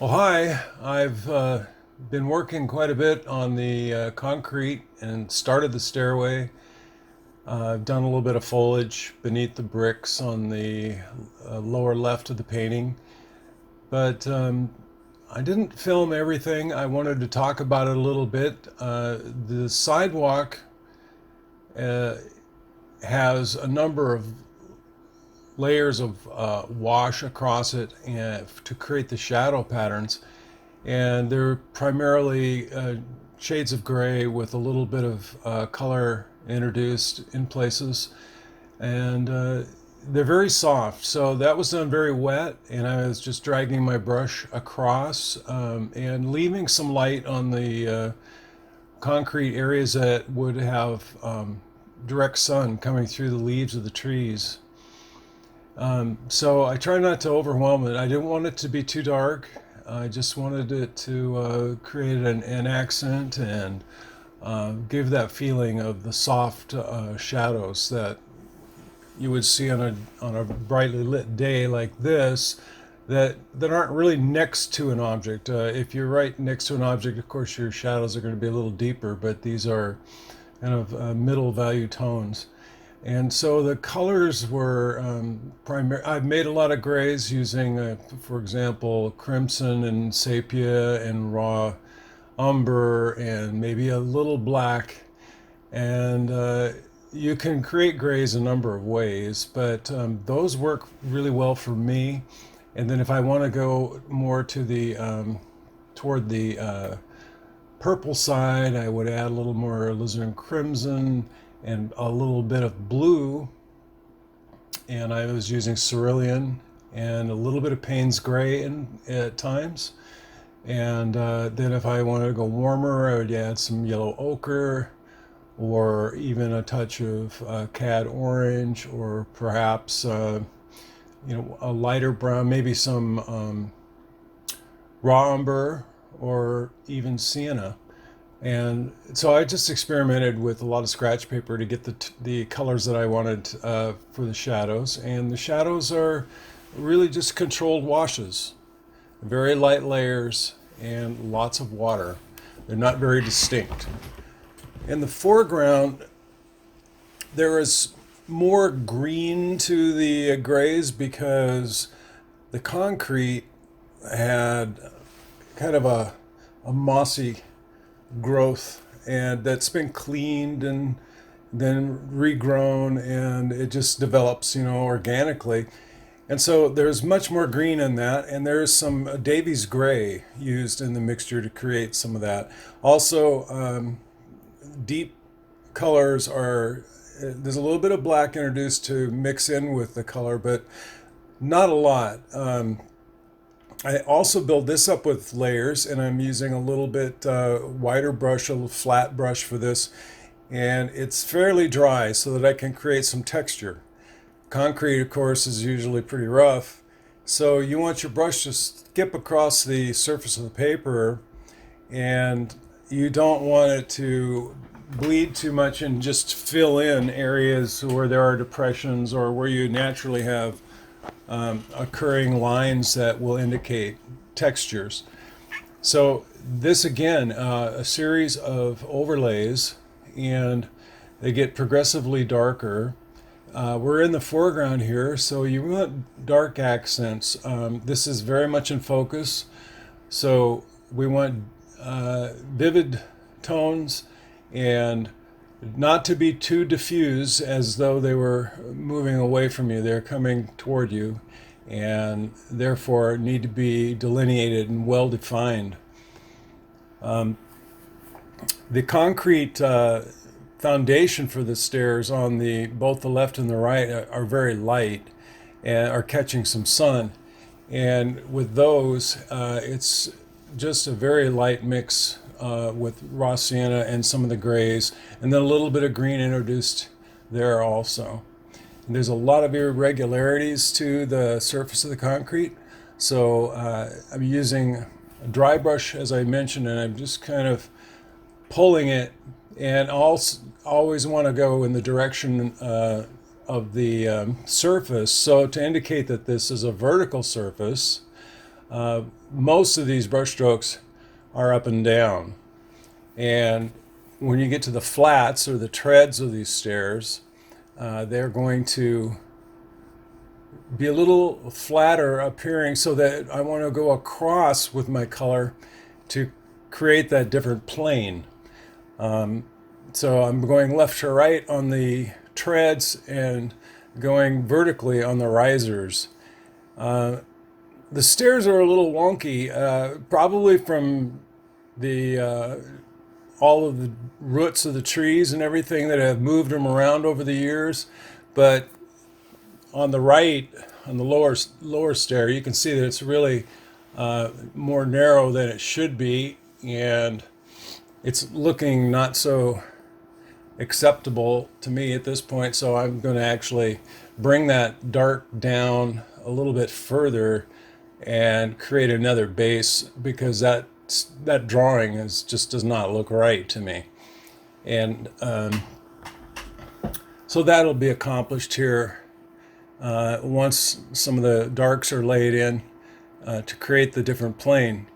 Well, hi. I've been working quite a bit on the concrete and started the stairway. I've done a little bit of foliage beneath the bricks on the lower left of the painting, but I didn't film everything. I wanted to talk about it a little bit. The sidewalk uh, has a number of layers of wash across it and to create the shadow patterns. And they're primarily shades of gray with a little bit of color introduced in places, and they're very soft. So that was done very wet, and I was just dragging my brush across and leaving some light on the concrete areas that would have direct sun coming through the leaves of the trees. So I try not to overwhelm it. I didn't want it to be too dark. I just wanted it to create an accent and give that feeling of the soft shadows that you would see on a brightly lit day like this, that aren't really next to an object. If you're right next to an object, of course your shadows are going to be a little deeper, but these are kind of middle value tones. And so the colors were primary. I've made a lot of grays using, for example, crimson and sepia and raw umber and maybe a little black. And you can create grays a number of ways, but those work really well for me. And then if I want to go more to the toward the purple side, I would add a little more alizarin crimson and a little bit of blue, and I was using cerulean and a little bit of Payne's gray at times. And then if I wanted to go warmer, I would add some yellow ochre or even a touch of cad orange, or perhaps a lighter brown, maybe some raw umber or even sienna. And so I just experimented with a lot of scratch paper to get the colors that I wanted for the shadows. And the shadows are really just controlled washes, very light layers and lots of water. They're not very distinct. In the foreground, there is more green to the grays because the concrete had kind of a mossy growth, and that's been cleaned and then regrown, and it just develops organically. And so there's much more green in that, and there's some Davies gray used in the mixture to create some of that. Also, deep colors are, there's a little bit of black introduced to mix in with the color, but not a lot. I also build this up with layers, and I'm using a little bit wider brush, a little flat brush for this, and it's fairly dry so that I can create some texture. Concrete, of course, is usually pretty rough, so you want your brush to skip across the surface of the paper, and you don't want it to bleed too much and just fill in areas where there are depressions or where you naturally have occurring lines that will indicate textures. So this again, a series of overlays, and they get progressively darker. We're in the foreground here, so you want dark accents. This is very much in focus, so we want vivid tones and not to be too diffuse as though they were moving away from you. They're coming toward you, and therefore need to be delineated and well defined. The concrete foundation for the stairs on both the left and the right are very light and are catching some sun. And with those, it's just a very light mix with raw sienna and some of the grays, and then a little bit of green introduced there also. And there's a lot of irregularities to the surface of the concrete, so I'm using a dry brush, as I mentioned, and I'm just kind of pulling it, and always want to go in the direction of the surface. So to indicate that this is a vertical surface, Most of these brush strokes are up and down. And when you get to the flats or the treads of these stairs, they're going to be a little flatter appearing, so that I want to go across with my color to create that different plane. So I'm going left to right on the treads and going vertically on the risers. The stairs are a little wonky, probably from the all of the roots of the trees and everything that have moved them around over the years. But on the right, on the lower stair, you can see that it's really more narrow than it should be, and it's looking not so acceptable to me at this point. So I'm going to actually bring that dark down a little bit further and create another base, because that drawing just does not look right to me. And so that'll be accomplished here once some of the darks are laid in to create the different plane.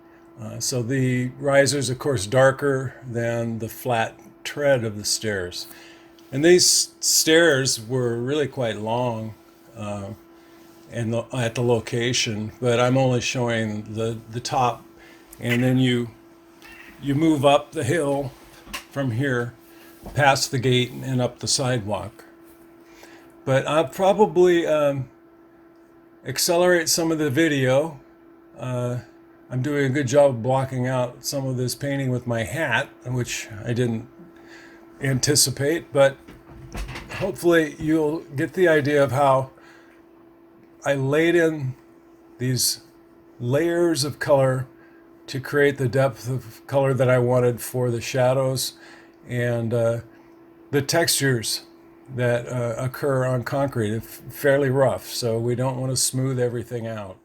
So the risers, of course, darker than the flat tread of the stairs. And these stairs were really quite long at the location, but I'm only showing the top. And then you move up the hill from here, past the gate and up the sidewalk. But I'll probably accelerate some of the video. I'm doing a good job of blocking out some of this painting with my hat, which I didn't anticipate, but hopefully you'll get the idea of how I laid in these layers of color to create the depth of color that I wanted for the shadows and the textures that occur on concrete. It's fairly rough, so we don't want to smooth everything out.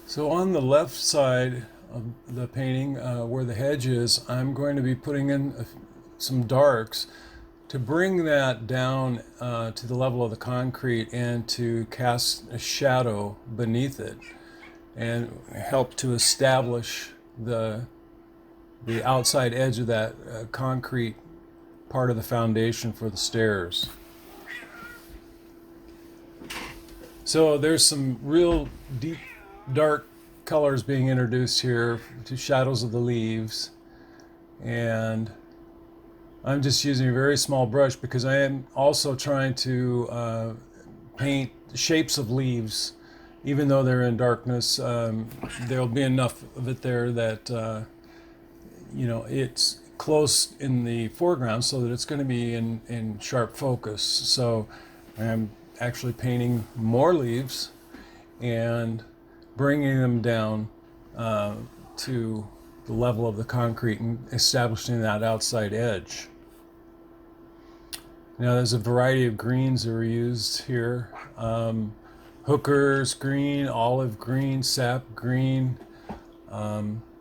So on the left side of the painting, where the hedge is, I'm going to be putting in some darks to bring that down to the level of the concrete and to cast a shadow beneath it and help to establish the outside edge of that concrete part of the foundation for the stairs. So there's some real deep, dark colors being introduced here to shadows of the leaves, and I'm just using a very small brush because I am also trying to paint shapes of leaves. Even though they're in darkness, there'll be enough of it there that it's close in the foreground so that it's going to be in sharp focus. So I'm actually painting more leaves and bringing them down to the level of the concrete and establishing that outside edge. Now there's a variety of greens that are used here. Hookers green, olive green, sap green,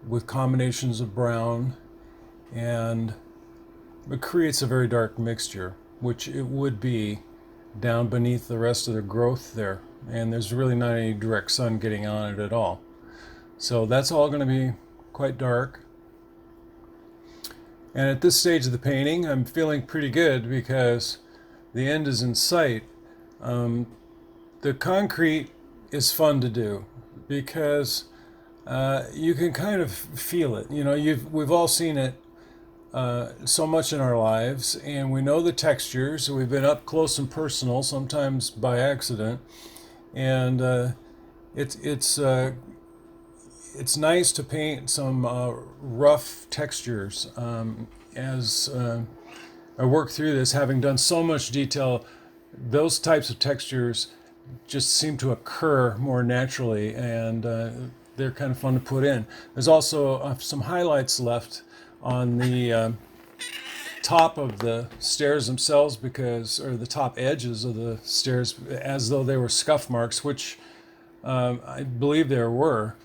with combinations of brown, and it creates a very dark mixture, which it would be down beneath the rest of the growth there, and there's really not any direct sun getting on it at all. So that's all going to be quite dark. And at this stage of the painting, I'm feeling pretty good because the end is in sight. The concrete is fun to do because you can kind of feel it. We've all seen it so much in our lives, and we know the textures. We've been up close and personal, sometimes by accident, and it's nice to paint some rough textures as I work through this. Having done so much detail, those types of textures just seem to occur more naturally, and they're kind of fun to put in. There's also some highlights left on the top of the stairs themselves, or the top edges of the stairs, as though they were scuff marks, which I believe there were.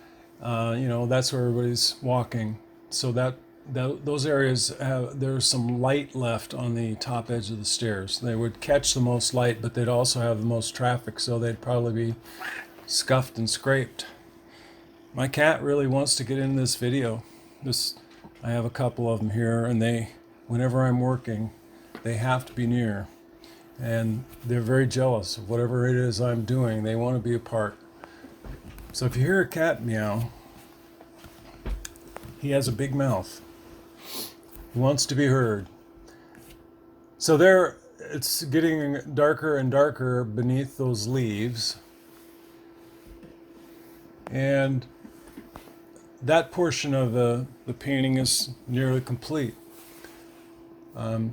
That's where everybody's walking. So those areas there's some light left on the top edge of the stairs. They would catch the most light, but they'd also have the most traffic, so they'd probably be scuffed and scraped. My cat really wants to get in this video. I have a couple of them here, and whenever I'm working, they have to be near, and they're very jealous of whatever it is I'm doing. They want to be a part. So if you hear a cat meow, he has a big mouth. He wants to be heard. So there, it's getting darker and darker beneath those leaves. And that portion of the painting is nearly complete. I'll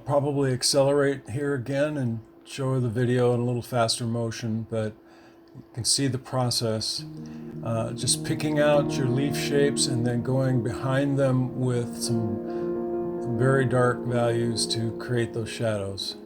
probably accelerate here again and show the video in a little faster motion, but you can see the process. Just picking out your leaf shapes and then going behind them with some very dark values to create those shadows.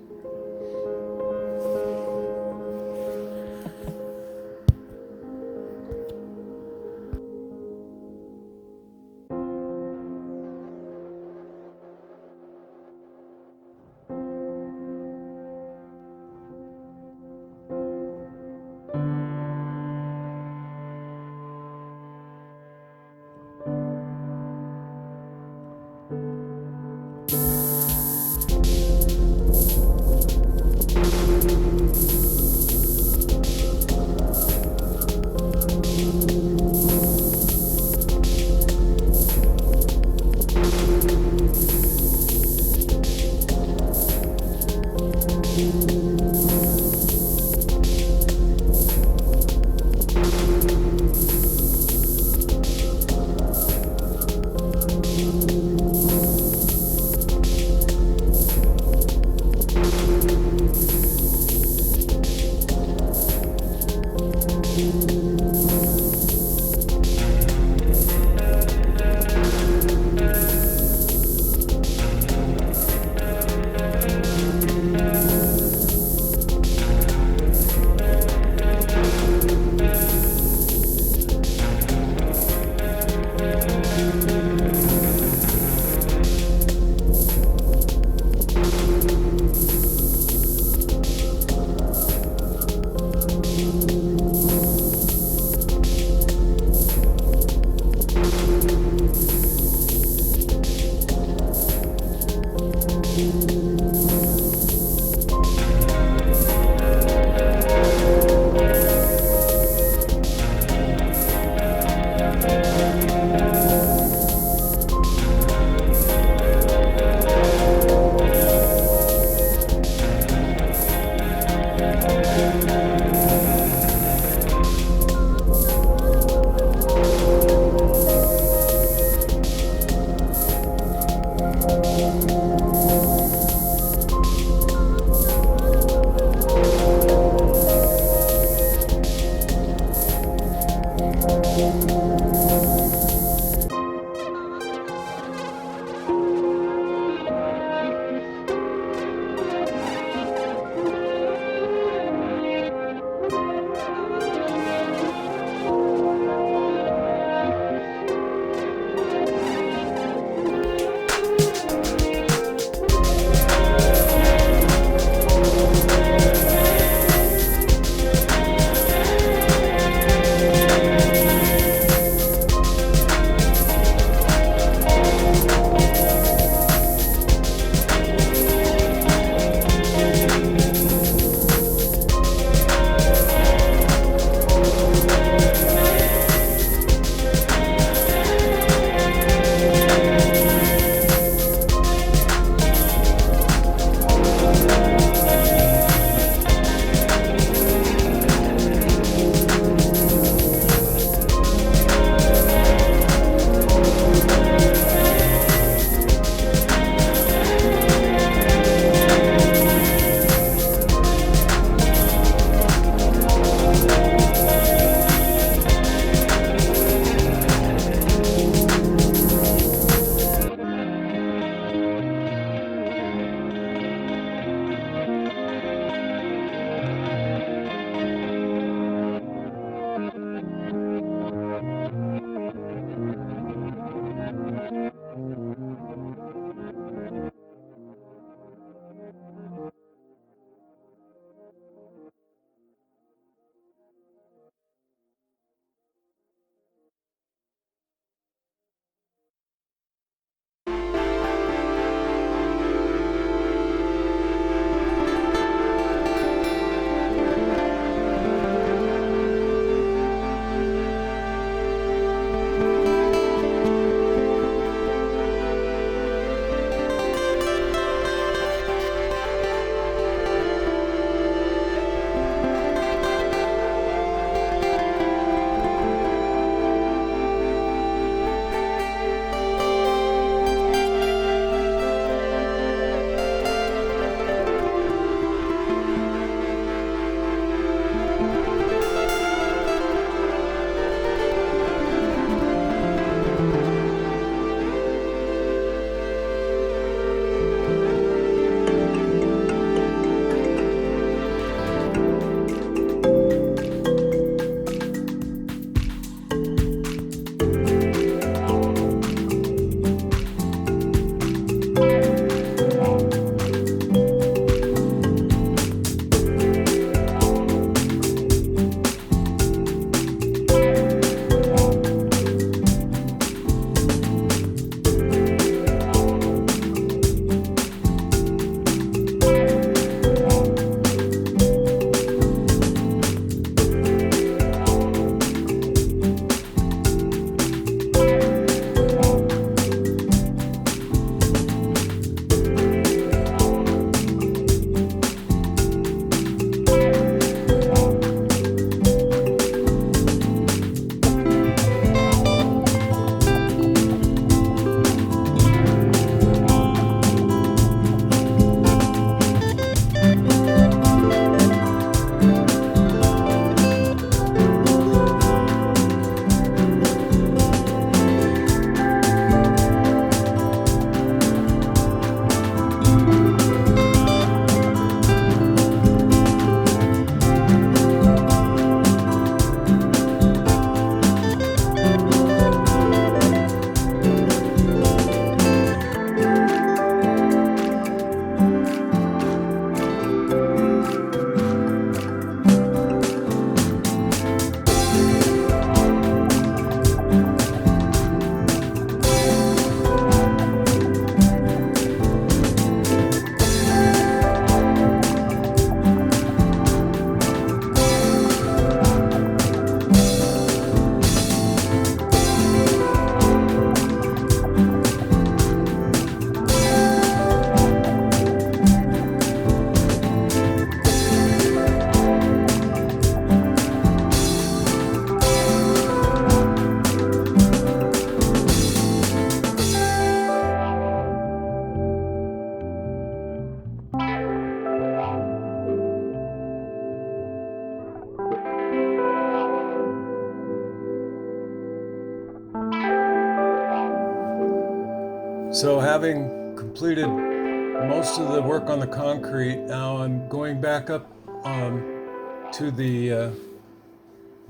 So having completed most of the work on the concrete, now I'm going back up to the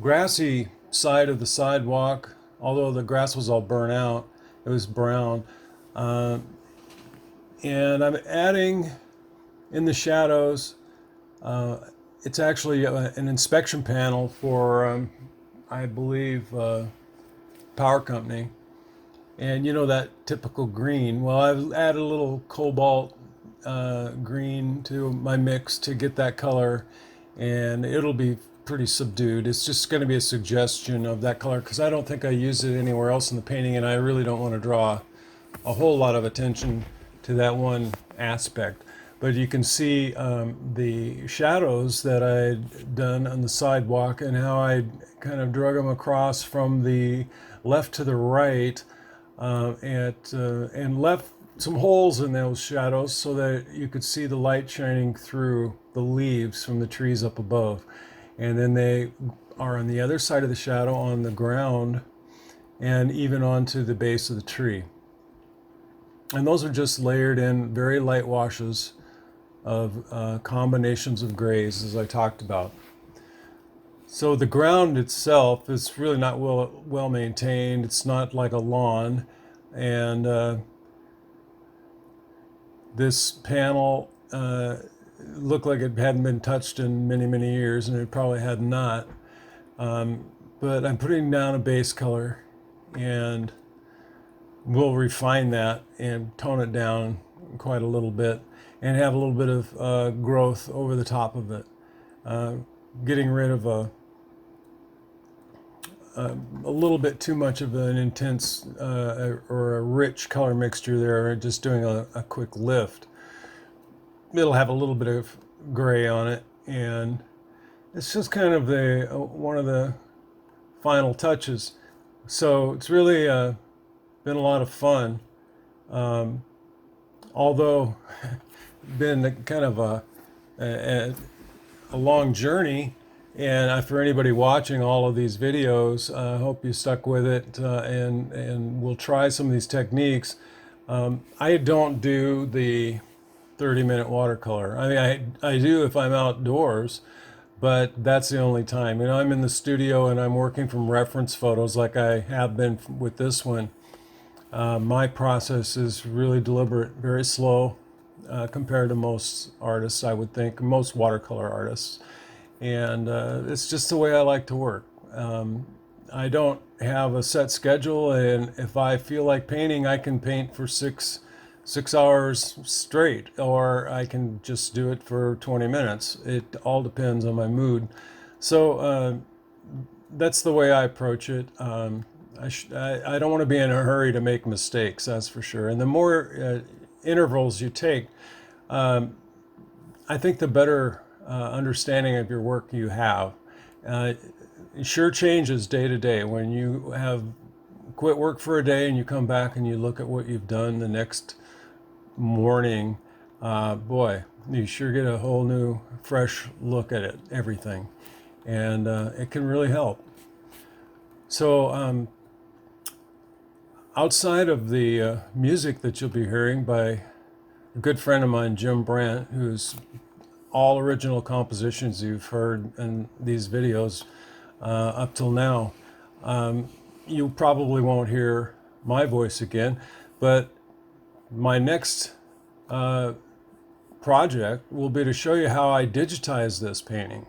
grassy side of the sidewalk. Although the grass was all burnt out, it was brown. Uh, and I'm adding in the shadows, it's actually an inspection panel for, I believe, power company. And you know that typical green. Well, I've added a little cobalt green to my mix to get that color, and it'll be pretty subdued. It's just going to be a suggestion of that color because I don't think I use it anywhere else in the painting, and I really don't want to draw a whole lot of attention to that one aspect. But you can see the shadows that I'd done on the sidewalk and how I kind of drug them across from the left to the right, and left some holes in those shadows so that you could see the light shining through the leaves from the trees up above. And then they are on the other side of the shadow on the ground and even onto the base of the tree. And those are just layered in very light washes of combinations of grays, as I talked about. So the ground itself is really not well maintained. It's not like a lawn, and this panel looked like it hadn't been touched in many years, and it probably had not. But I'm putting down a base color, and we'll refine that and tone it down quite a little bit, and have a little bit of growth over the top of it, getting rid of a little bit too much of an intense or a rich color mixture there, just doing a quick lift. It'll have a little bit of gray on it, and it's just kind of one of the final touches. So it's really been a lot of fun, although been kind of a long journey. And for anybody watching all of these videos, I hope you stuck with it, and we'll try some of these techniques. I don't do the 30-minute watercolor. I mean, I do if I'm outdoors, but that's the only time. You know, I'm in the studio and I'm working from reference photos like I have been with this one. My process is really deliberate, very slow compared to most artists, I would think, most watercolor artists. And it's just the way I like to work. I don't have a set schedule, and if I feel like painting, I can paint for six hours straight, or I can just do it for 20 minutes. It all depends on my mood. So that's the way I approach it. I don't want to be in a hurry to make mistakes, that's for sure. And the more intervals you take, I think the better understanding of your work you have. It sure changes day to day. When you have quit work for a day and you come back and you look at what you've done the next morning, boy, you sure get a whole new, fresh look at it, everything. And it can really help. So outside of the music that you'll be hearing by a good friend of mine, Jim Brandt, who's all original compositions you've heard in these videos up till now. You probably won't hear my voice again, but my next project will be to show you how I digitize this painting.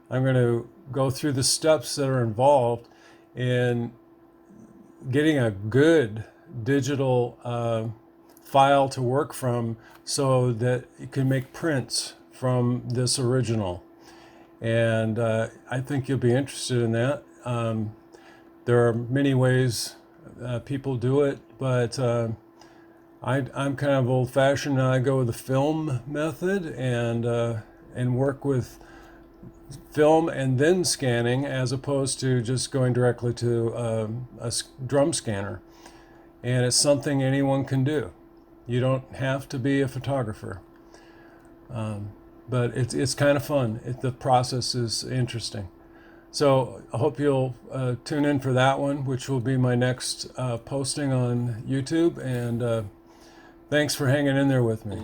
I'm going to go through the steps that are involved in getting a good digital file to work from so that you can make prints from this original. And I think you'll be interested in that. There are many ways people do it, but I'm kind of old-fashioned. I go with the film method and work with film and then scanning, as opposed to just going directly to a drum scanner. And it's something anyone can do. You don't have to be a photographer. But it's kind of fun. The process is interesting. So I hope you'll tune in for that one, which will be my next posting on YouTube. And Thanks for hanging in there with me.